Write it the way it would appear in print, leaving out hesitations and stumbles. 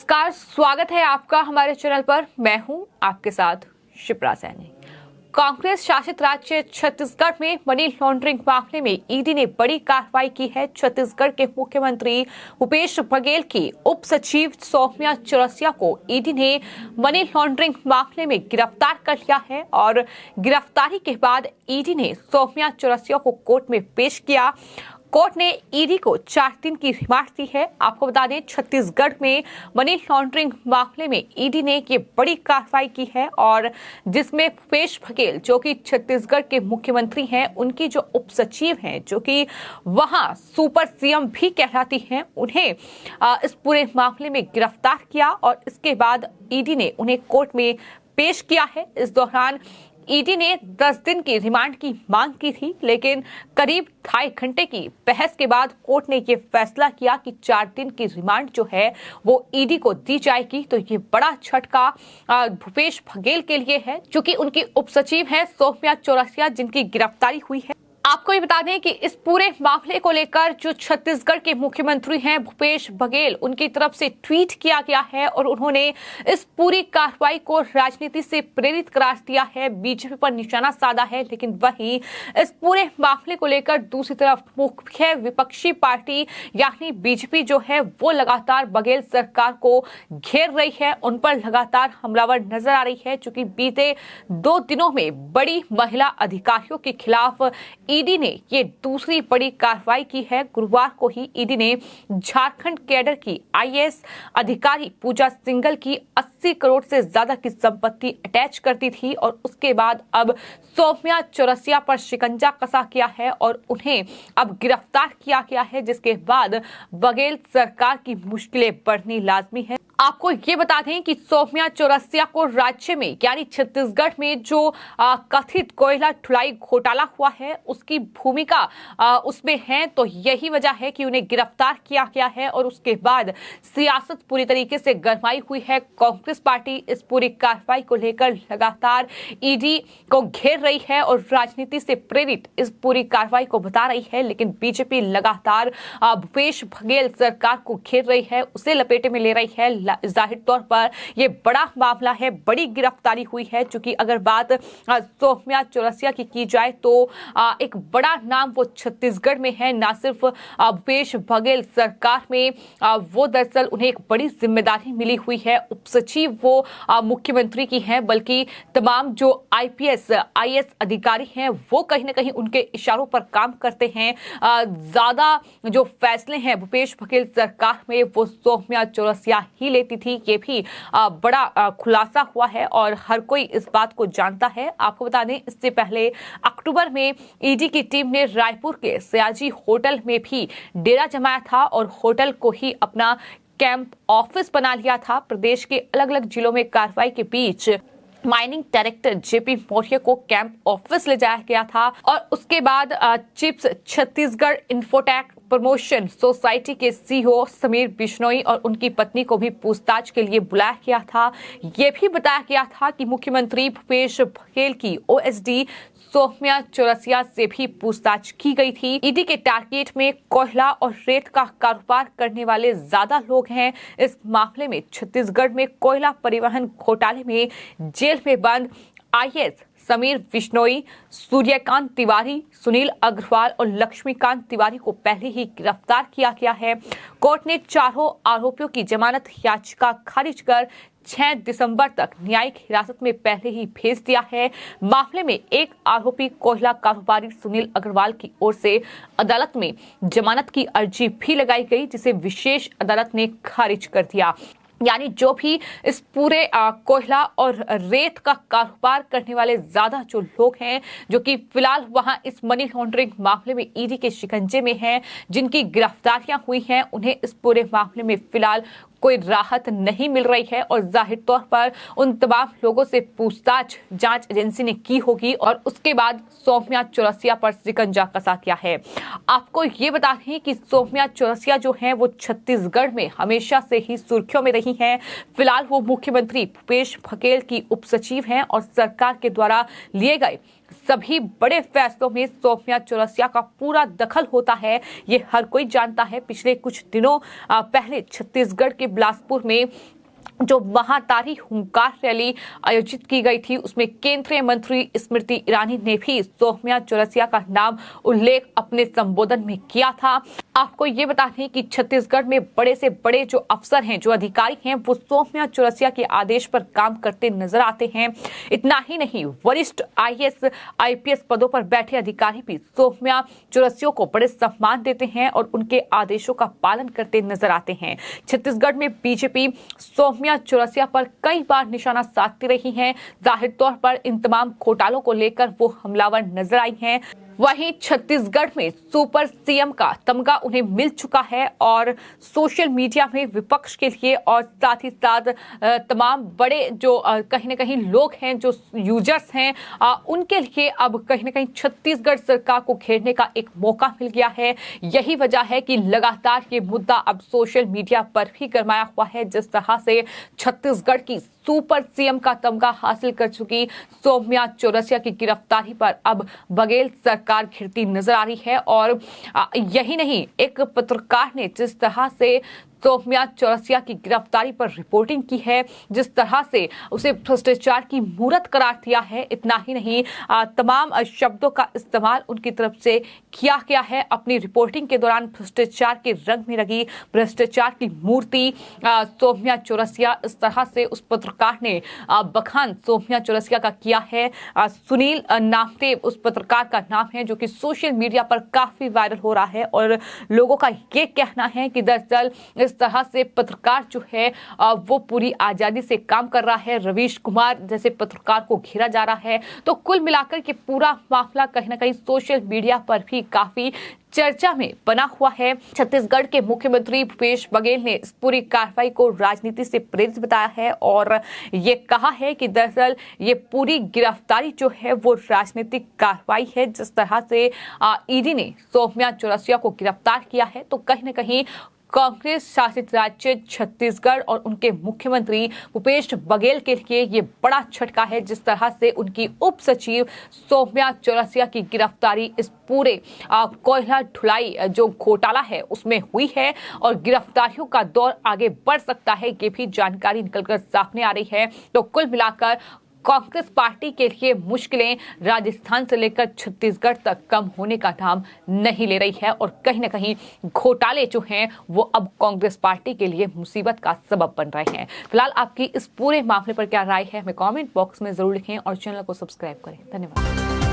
नमस्कार, स्वागत है आपका हमारे चैनल पर। मैं हूं आपके साथ शिप्रा सैनी। कांग्रेस शासित राज्य छत्तीसगढ़ में मनी लॉन्ड्रिंग मामले में ईडी ने बड़ी कार्रवाई की है। छत्तीसगढ़ के मुख्यमंत्री भूपेश बघेल की उप सचिव सौम्या चौरसिया को ईडी ने मनी लॉन्ड्रिंग मामले में गिरफ्तार कर लिया है और गिरफ्तारी के बाद ईडी ने सौम्या चौरसिया को कोर्ट में पेश किया। कोर्ट ने ईडी को 4 दिन की रिमांड दी है। आपको बता दें, छत्तीसगढ़ में मनी लॉन्ड्रिंग मामले में ईडी ने ये बड़ी कार्रवाई की है और जिसमें भूपेश बघेल जो कि छत्तीसगढ़ के मुख्यमंत्री हैं, उनकी जो उप सचिव हैं, जो कि वहां सुपर सीएम भी कहलाती हैं, उन्हें इस पूरे मामले में गिरफ्तार किया और इसके बाद ईडी ने उन्हें कोर्ट में पेश किया है। इस दौरान ईडी ने 10 दिन की रिमांड की मांग की थी, लेकिन करीब 2.5 घंटे की बहस के बाद कोर्ट ने ये फैसला किया कि 4 दिन की रिमांड जो है वो ईडी को दी जाएगी। तो ये बड़ा झटका भूपेश बघेल के लिए है, क्योंकि उनकी उप सचिव है सौम्या चौरसिया, जिनकी गिरफ्तारी हुई है। आपको ये बता दें कि इस पूरे मामले को लेकर जो छत्तीसगढ़ के मुख्यमंत्री हैं भूपेश बघेल, उनकी तरफ से ट्वीट किया गया है और उन्होंने इस पूरी कार्रवाई को राजनीति से प्रेरित करार दिया है, बीजेपी पर निशाना साधा है। लेकिन वहीं इस पूरे मामले को लेकर दूसरी तरफ मुख्य विपक्षी पार्टी यानी बीजेपी जो है वो लगातार बघेल सरकार को घेर रही है, उन पर लगातार हमलावर नजर आ रही है। चूंकि बीते 2 दिनों में बड़ी महिला अधिकारियों के खिलाफ ईडी ने ये दूसरी बड़ी कार्रवाई की है। गुरुवार को ही ईडी ने झारखंड कैडर की आईएएस अधिकारी पूजा सिंघल की 80 करोड़ से ज्यादा की संपत्ति अटैच कर दी थी और उसके बाद अब सौम्या चौरसिया पर शिकंजा कसा गया है और उन्हें अब गिरफ्तार किया गया है, जिसके बाद बघेल सरकार की मुश्किलें बढ़नी लाजमी है। आपको ये बता दें कि सौम्या चौरसिया को राज्य में यानी छत्तीसगढ़ में जो कथित कोयला ढुलाई घोटाला हुआ है उसकी भूमिका उसमें है, तो यही वजह है कि उन्हें गिरफ्तार किया गया है और उसके बाद सियासत पूरी तरीके से गरमाई हुई है। कांग्रेस पार्टी इस पूरी कार्रवाई को लेकर लगातार ईडी को घेर रही है और राजनीति से प्रेरित इस पूरी कार्रवाई को बता रही है, लेकिन बीजेपी लगातार भूपेश बघेल सरकार को घेर रही है, उसे लपेटे में ले रही है। जाहिर तौर पर यह बड़ा मामला है, बड़ी गिरफ्तारी हुई है। क्योंकि अगर बात सौम्या चौरसिया की जाए तो एक बड़ा नाम वो छत्तीसगढ़ में है, ना सिर्फ भूपेश बघेल सरकार में वो दरअसल उन्हें एक बड़ी जिम्मेदारी मिली हुई है, उप सचिव वो मुख्यमंत्री की है, बल्कि तमाम जो आईपीएस आईएएस अधिकारी हैं वो कहीं ना कहीं उनके इशारों पर काम करते हैं। ज्यादा जो फैसले हैं भूपेश बघेल सरकार में वो सौम्या चौरसिया ही लेती थी। ये भी बड़ा खुलासा हुआ है और हर कोई इस बात को जानता है। आपको बता दें, इससे पहले अक्टूबर में ईडी की टीम ने रायपुर के सयाजी होटल में भी डेरा जमाया था और होटल को ही अपना कैंप ऑफिस बना लिया था। प्रदेश के अलग अलग जिलों में कार्रवाई के बीच माइनिंग डायरेक्टर जेपी मौर्य को कैंप ऑफिस ले जाया गया था और उसके बाद chips Chhattisgarh infotech promotion society के सीईओ समीर बिश्नोई और उनकी पत्नी को भी पूछताछ के लिए बुलाया गया था। ये भी बताया गया था कि मुख्यमंत्री भूपेश बघेल की ओएसडी सौम्या चौरसिया से भी पूछताछ की गई थी। ईडी के टारगेट में कोयला और रेत का कारोबार करने वाले ज्यादा लोग हैं। इस मामले में छत्तीसगढ़ में कोयला परिवहन घोटाले में जेल में बंद आईएएस समीर बिश्नोई, सूर्यकांत तिवारी, सुनील अग्रवाल और लक्ष्मीकांत तिवारी को पहले ही गिरफ्तार किया गया है। कोर्ट ने चारों आरोपियों की जमानत याचिका खारिज कर 6 दिसंबर तक न्यायिक हिरासत में पहले ही भेज दिया है। मामले में एक आरोपी कोयला कारोबारी सुनील अग्रवाल की ओर से अदालत में जमानत की अर्जी भी लगाई गई, जिसे विशेष अदालत ने खारिज कर दिया। यानी जो भी इस पूरे कोयला और रेत का कारोबार करने वाले ज्यादा जो लोग हैं, जो कि फिलहाल वहां इस मनी लॉन्ड्रिंग मामले में ईडी के शिकंजे में हैं, जिनकी गिरफ्तारियां हुई हैं, उन्हें इस पूरे मामले में फिलहाल कोई राहत नहीं मिल रही है और जाहिर तौर पर उन तमाम लोगों से पूछताछ जांच एजेंसी ने की होगी और उसके बाद सौम्या चौरसिया पर शिकंजा कसा गया है। आपको ये बता दें कि सौम्या चौरसिया जो है वो छत्तीसगढ़ में हमेशा से ही सुर्खियों में रही हैं। फिलहाल वो मुख्यमंत्री भूपेश बघेल की उप सचिव हैं और सरकार के द्वारा लिए गए सभी बड़े फैसलों में सौम्या चौरसिया का पूरा दखल होता है, ये हर कोई जानता है। पिछले कुछ दिनों पहले छत्तीसगढ़ के बिलासपुर में जो महातारी हुंकार रैली आयोजित की गई थी, उसमें केंद्रीय मंत्री स्मृति ईरानी ने भी सौम्या चौरसिया का नाम उल्लेख अपने संबोधन में किया था। आपको ये बता दें कि छत्तीसगढ़ में बड़े से बड़े जो अफसर हैं, जो अधिकारी हैं, वो सौम्या चौरसिया के आदेश पर काम करते नजर आते हैं। इतना ही नहीं, वरिष्ठ आईएएस आईपीएस पदों पर बैठे अधिकारी भी सौम्या चौरसिया को बड़े सम्मान देते हैं और उनके आदेशों का पालन करते नजर आते हैं। छत्तीसगढ़ में बीजेपी सौम्या चौरसिया पर कई बार निशाना साधती रही है। जाहिर तौर पर इन तमाम घोटालों को लेकर वो हमलावर नजर आई हैं। वहीं छत्तीसगढ़ में सुपर सीएम का तमगा उन्हें मिल चुका है और सोशल मीडिया में विपक्ष के लिए और साथ ही साथ तमाम बड़े जो कहीं ना कहीं लोग हैं, जो यूजर्स हैं, उनके लिए अब कहीं ना कहीं छत्तीसगढ़ सरकार को घेरने का एक मौका मिल गया है। यही वजह है कि लगातार ये मुद्दा अब सोशल मीडिया पर भी गरमाया हुआ है। जिस तरह से छत्तीसगढ़ की सुपर सीएम का तमगा हासिल कर चुकी सौम्या चौरसिया की गिरफ्तारी पर अब बघेल सरकार घिरती नजर आ रही है। और यही नहीं, एक पत्रकार ने जिस तरह से सौम्या चौरसिया की गिरफ्तारी पर रिपोर्टिंग की है, जिस तरह से उसे भ्रष्टाचार की मूरत करार दिया है, इतना ही नहीं, तमाम शब्दों का इस्तेमाल उनकी तरफ से किया गया है। अपनी रिपोर्टिंग के दौरान भ्रष्टाचार के रंग में रंगी भ्रष्टाचार की मूर्ति सौम्या चौरसिया, इस तरह से उस पत्रकार ने बखान सौम्या चौरसिया का किया है। सुनील नामदेव उस पत्रकार का नाम है, जो कि सोशल मीडिया पर काफी वायरल हो रहा है और लोगों का ये कहना है कि दरअसल इस तरह से पत्रकार जो है वो पूरी आजादी से काम कर रहा है। रवीश कुमार जैसे पत्रकार को घेरा जा रहा है। तो कुल मिलाकर के पूरा मामला कहीं ना कहीं सोशल मीडिया पर भी काफी चर्चा में बना हुआ है। छत्तीसगढ़ के मुख्यमंत्री भूपेश बघेल ने इस पूरी कार्रवाई को राजनीति से प्रेरित बताया है और ये कहा है कि दरअसल ये पूरी गिरफ्तारी जो है वो राजनीतिक कार्रवाई है। जिस तरह से ईडी ने सौम्या चौरसिया को गिरफ्तार किया है, तो कहीं ना कहीं कांग्रेस शासित राज्य छत्तीसगढ़ और उनके मुख्यमंत्री भूपेश बघेल के लिए ये बड़ा झटका है। जिस तरह से उनकी उप सचिव सौम्या चौरसिया की गिरफ्तारी इस पूरे कोयला ढुलाई जो घोटाला है उसमें हुई है और गिरफ्तारियों का दौर आगे बढ़ सकता है, ये भी जानकारी निकलकर सामने आ रही है। तो कुल मिलाकर कांग्रेस पार्टी के लिए मुश्किलें राजस्थान से लेकर छत्तीसगढ़ तक कम होने का नाम नहीं ले रही है और कहीं ना कहीं घोटाले जो हैं वो अब कांग्रेस पार्टी के लिए मुसीबत का सबब बन रहे हैं। फिलहाल आपकी इस पूरे मामले पर क्या राय है, हमें कमेंट बॉक्स में जरूर लिखें और चैनल को सब्सक्राइब करें। धन्यवाद।